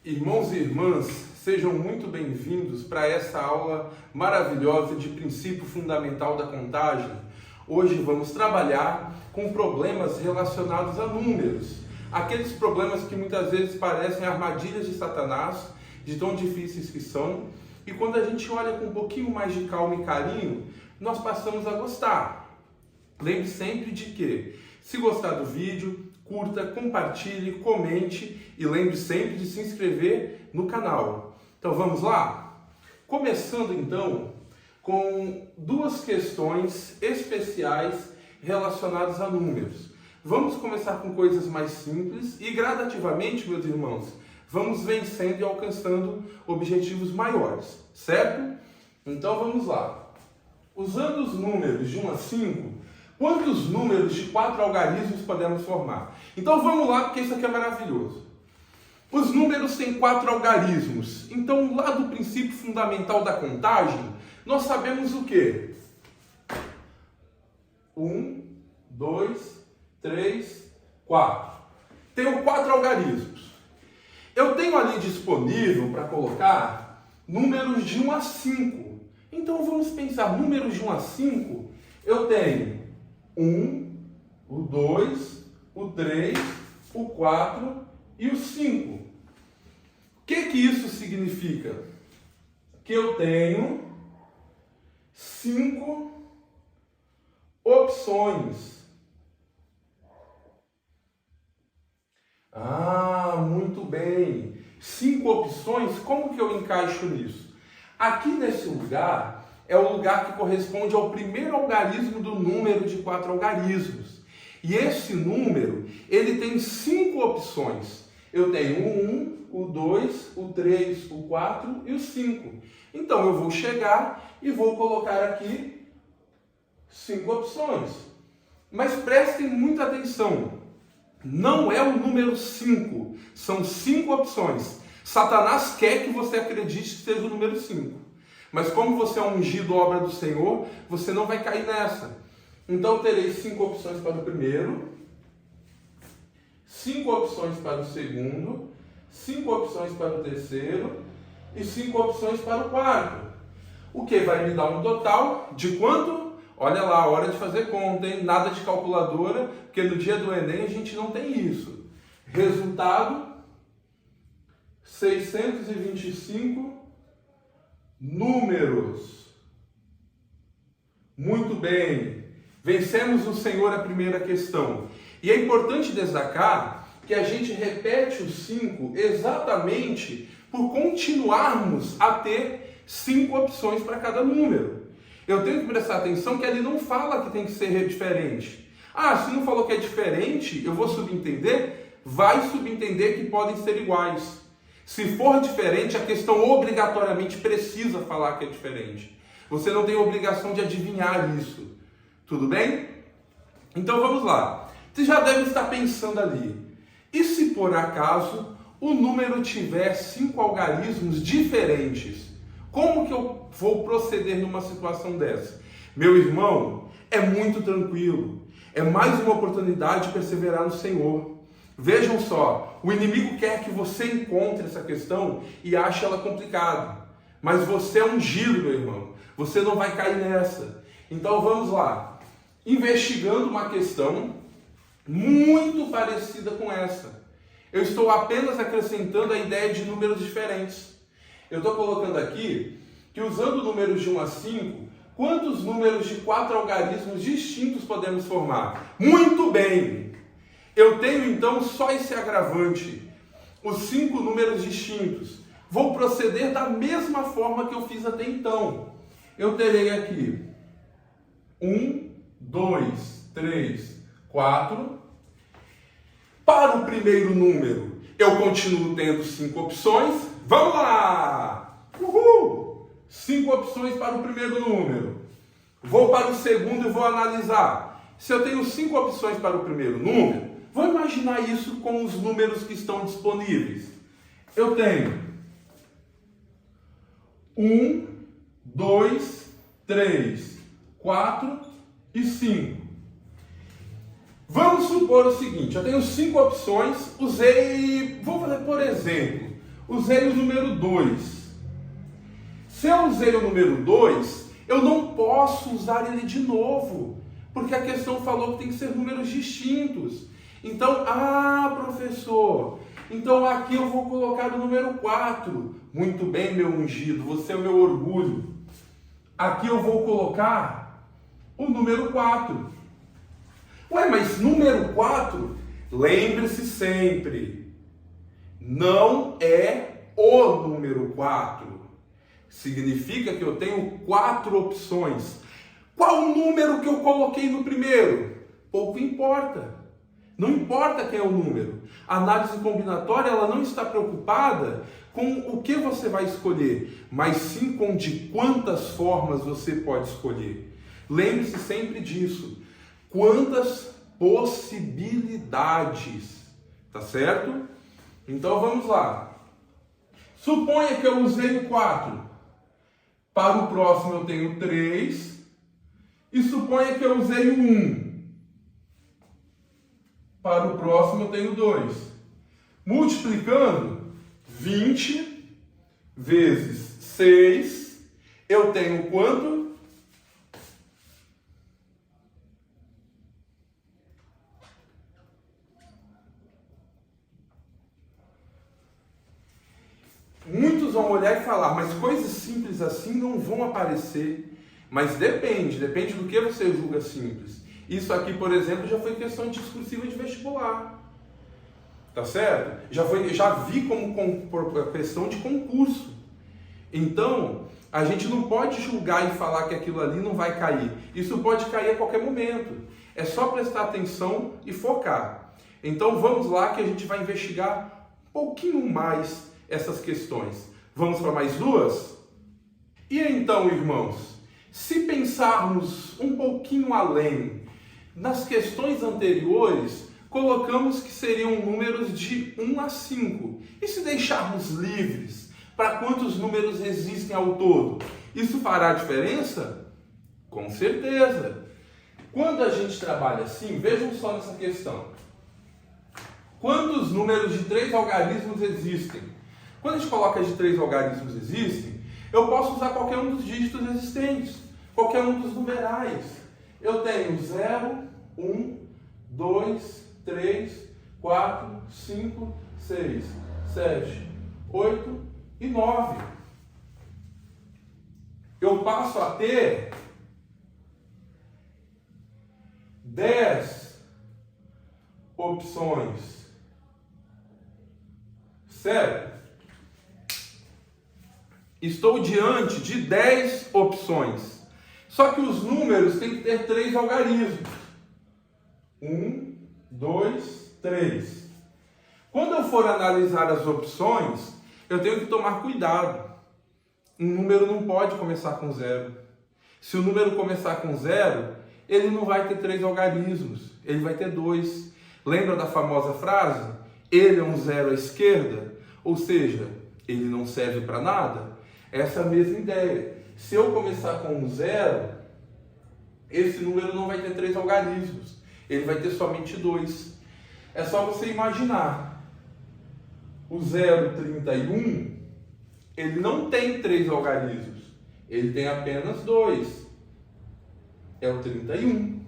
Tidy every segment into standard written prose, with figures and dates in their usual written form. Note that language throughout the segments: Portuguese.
Irmãos e irmãs, sejam muito bem-vindos para essa aula maravilhosa de princípio fundamental da contagem. Hoje vamos trabalhar com problemas relacionados a números, aqueles problemas que muitas vezes parecem armadilhas de Satanás, de tão difíceis que são, e quando a gente olha com um pouquinho mais de calma e carinho, nós passamos a gostar. Lembre sempre de que, se gostar do vídeo, curta, compartilhe, comente e lembre sempre de se inscrever no canal. Então vamos lá? Começando então com duas questões especiais relacionadas a números. Vamos começar com coisas mais simples e gradativamente, meus irmãos, vamos vencendo e alcançando objetivos maiores, certo? Então vamos lá. Usando os números de 1 a 5, quantos números de 4 algarismos podemos formar? Então vamos lá, porque isso aqui é maravilhoso. Os números têm 4 algarismos. Então, lá do princípio fundamental da contagem, nós sabemos o quê? 1, 2, 3, 4. Tenho 4 algarismos. Eu tenho ali disponível para colocar números de 1 a 5. Então vamos pensar, números de 1 a 5, eu tenho 1, o 2, o 3, o 4 e o 5. O que isso significa? Que eu tenho 5 opções. Muito bem. 5 opções, como que eu encaixo nisso? Aqui nesse lugar é o lugar que corresponde ao primeiro algarismo do número de 4 algarismos. E esse número, ele tem 5 opções. Eu tenho o 1, o 2, o 3, o 4 e o 5. Então eu vou chegar e vou colocar aqui 5 opções. Mas prestem muita atenção. Não é o número 5, são 5 opções. Satanás quer que você acredite que seja o número 5. Mas como você é ungido, obra do Senhor, você não vai cair nessa. Então eu terei 5 opções para o primeiro, 5 opções para o segundo, 5 opções para o terceiro e 5 opções para o quarto. O que vai me dar um total de quanto? Olha lá, hora de fazer conta, hein? Nada de calculadora, porque no dia do Enem a gente não tem isso. Resultado, 625 números. Muito bem. Vencemos o Senhor a primeira questão. E é importante destacar que a gente repete os 5 exatamente por continuarmos a ter 5 opções para cada número. Eu tenho que prestar atenção que ali não fala que tem que ser diferente. Se não falou que é diferente, eu vou subentender? Vai subentender que podem ser iguais. Se for diferente, a questão obrigatoriamente precisa falar que é diferente. Você não tem obrigação de adivinhar isso. Tudo bem? Então vamos lá. Você já deve estar pensando ali. E se por acaso o número tiver 5 algarismos diferentes? Como que eu vou proceder numa situação dessa? Meu irmão, é muito tranquilo. É mais uma oportunidade de perseverar no Senhor. Vejam só, o inimigo quer que você encontre essa questão e ache ela complicada. Mas você é ungido, meu irmão. Você não vai cair nessa. Então vamos lá. Investigando uma questão muito parecida com essa. Eu estou apenas acrescentando a ideia de números diferentes. Eu estou colocando aqui que usando números de 1 a 5, quantos números de 4 algarismos distintos podemos formar? Muito bem! Eu tenho então só esse agravante, os 5 números distintos. Vou proceder da mesma forma que eu fiz até então. Eu terei aqui 1, 2, 3, 4. Para o primeiro número, eu continuo tendo 5 opções. Vamos lá! Uhul! 5 opções para o primeiro número. Vou para o segundo e vou analisar. Se eu tenho 5 opções para o primeiro número, vou imaginar isso com os números que estão disponíveis. Eu tenho 1, 2, 3, 4 e 5. Vamos supor o seguinte, eu tenho 5 opções, vou fazer por exemplo, Usei o número 2. Se eu usei o número 2, eu não posso usar ele de novo, porque a questão falou que tem que ser números distintos. Então, professor, então aqui eu vou colocar o número 4. Muito bem, meu ungido, você é o meu orgulho. Aqui eu vou colocar o número 4. Ué, mas número 4, lembre-se sempre, não é o número 4. Significa que eu tenho 4 opções. Qual o número que eu coloquei no primeiro? Pouco importa. Não importa quem é o número. A análise combinatória, ela não está preocupada com o que você vai escolher, mas sim com de quantas formas você pode escolher. Lembre-se sempre disso. Quantas possibilidades, tá certo? Então vamos lá. Suponha que eu usei o 4. Para o próximo eu tenho 3. E suponha que eu usei o 1. Para o próximo eu tenho 2. Multiplicando 20 vezes 6, eu tenho quanto? Muitos vão olhar e falar, mas coisas simples assim não vão aparecer. Mas depende do que você julga simples. Isso aqui, por exemplo, já foi questão discursiva de vestibular. Tá certo? Já vi como questão de concurso. Então, a gente não pode julgar e falar que aquilo ali não vai cair. Isso pode cair a qualquer momento. É só prestar atenção e focar. Então, vamos lá que a gente vai investigar um pouquinho mais essas questões. Vamos para mais 2? E então, irmãos, se pensarmos um pouquinho além, nas questões anteriores, colocamos que seriam números de 1 a 5. E se deixarmos livres, para quantos números existem ao todo? Isso fará diferença? Com certeza. Quando a gente trabalha assim, vejam só nessa questão. Quantos números de 3 algarismos existem? Quando a gente coloca de 3 algarismos existem, eu posso usar qualquer um dos dígitos existentes, qualquer um dos numerais. Eu tenho 0, 1, 2, 3, 4, 5, 6, 7, 8 e 9. Eu passo a ter 10 opções. Certo? Estou diante de 10 opções. Só que os números têm que ter 3 algarismos. 1, 2, 3. Quando eu for analisar as opções, eu tenho que tomar cuidado. Um número não pode começar com 0. Se o número começar com 0, ele não vai ter 3 algarismos. Ele vai ter 2. Lembra da famosa frase? Ele é um 0 à esquerda? Ou seja, ele não serve para nada? Essa é a mesma ideia. Se eu começar com um 0, esse número não vai ter 3 algarismos. Ele vai ter somente 2. É só você imaginar. O 0,31, ele não tem 3 algarismos. Ele tem apenas 2. É o 31.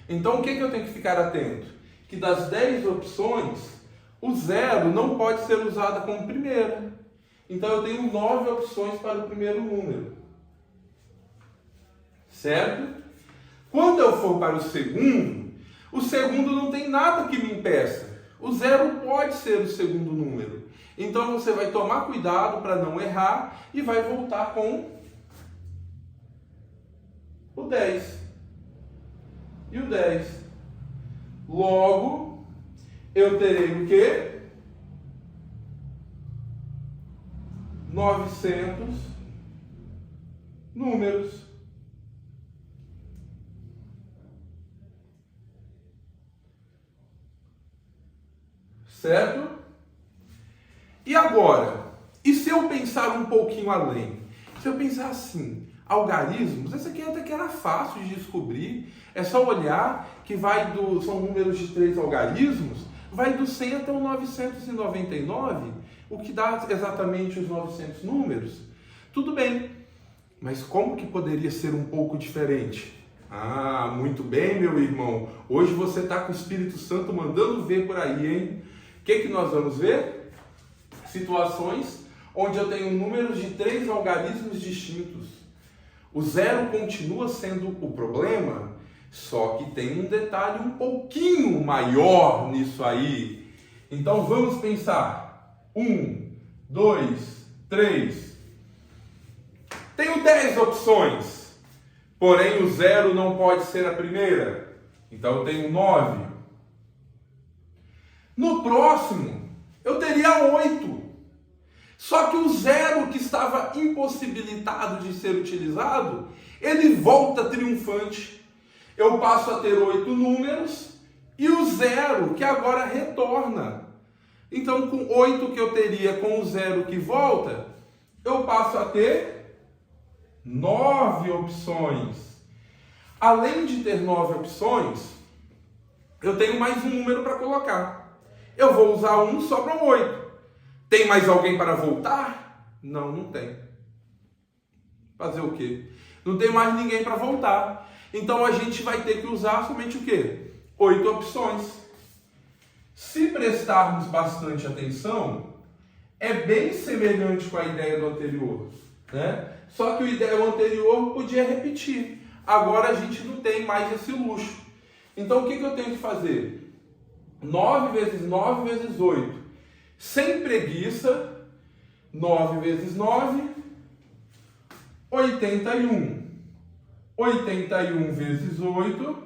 Então, o que eu tenho que ficar atento? Que das 10 opções, o 0 não pode ser usado como primeira. Então, eu tenho 9 opções para o primeiro número. Certo? Quando eu for para o segundo não tem nada que me impeça. O 0 pode ser o segundo número. Então, você vai tomar cuidado para não errar e vai voltar com o 10. E o 10. Logo, eu terei o quê? 900 números. Certo? E agora? E se eu pensar um pouquinho além? Se eu pensar assim, algarismos, esse aqui até que era fácil de descobrir. É só olhar que são números de 3 algarismos, vai do 100 até o 999. o que dá exatamente os 900 números. Tudo bem, mas como que poderia ser um pouco diferente? Ah, muito bem, meu irmão. Hoje você está com o Espírito Santo mandando ver por aí, hein? O que nós vamos ver? Situações onde eu tenho números de 3 algarismos distintos. O zero continua sendo o problema, só que tem um detalhe um pouquinho maior nisso aí. Então vamos pensar. 1, 2, 3. Tenho 10 opções, porém o zero não pode ser a primeira. Então eu tenho 9. No próximo, eu teria 8. Só que o zero que estava impossibilitado de ser utilizado, ele volta triunfante. Eu passo a ter 8 números e o zero que agora retorna. Então, com 8 que eu teria com o zero que volta, eu passo a ter 9 opções. Além de ter 9 opções, eu tenho mais um número para colocar. Eu vou usar um só para 8. Tem mais alguém para voltar? Não, não tem. Fazer o quê? Não tem mais ninguém para voltar. Então a gente vai ter que usar somente o quê? 8 opções. Se prestarmos bastante atenção, é bem semelhante com a ideia do anterior, né? Só que o anterior podia repetir. Agora a gente não tem mais esse luxo. Então o que eu tenho que fazer? 9 vezes 9 vezes 8. Sem preguiça, 9 vezes 9, 81. 81 vezes 8,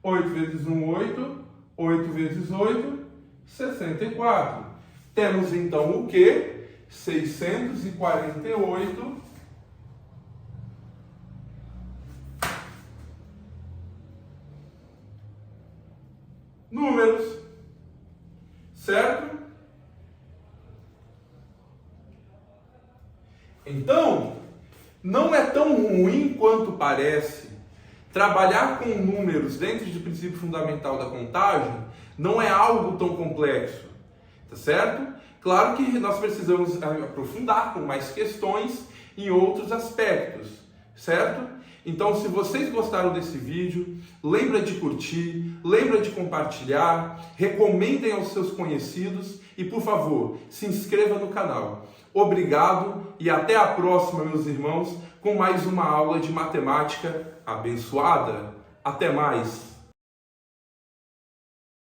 8 vezes 1, 8, 8 vezes 8, 64. Temos então o quê? 648 números. Certo? Então, não é tão ruim quanto parece. Trabalhar com números dentro do princípio fundamental da contagem não é algo tão complexo, tá certo? Claro que nós precisamos aprofundar com mais questões em outros aspectos, certo? Então, se vocês gostaram desse vídeo, lembra de curtir, lembra de compartilhar, recomendem aos seus conhecidos e, por favor, se inscreva no canal. Obrigado e até a próxima, meus irmãos, com mais uma aula de matemática abençoada. Até mais!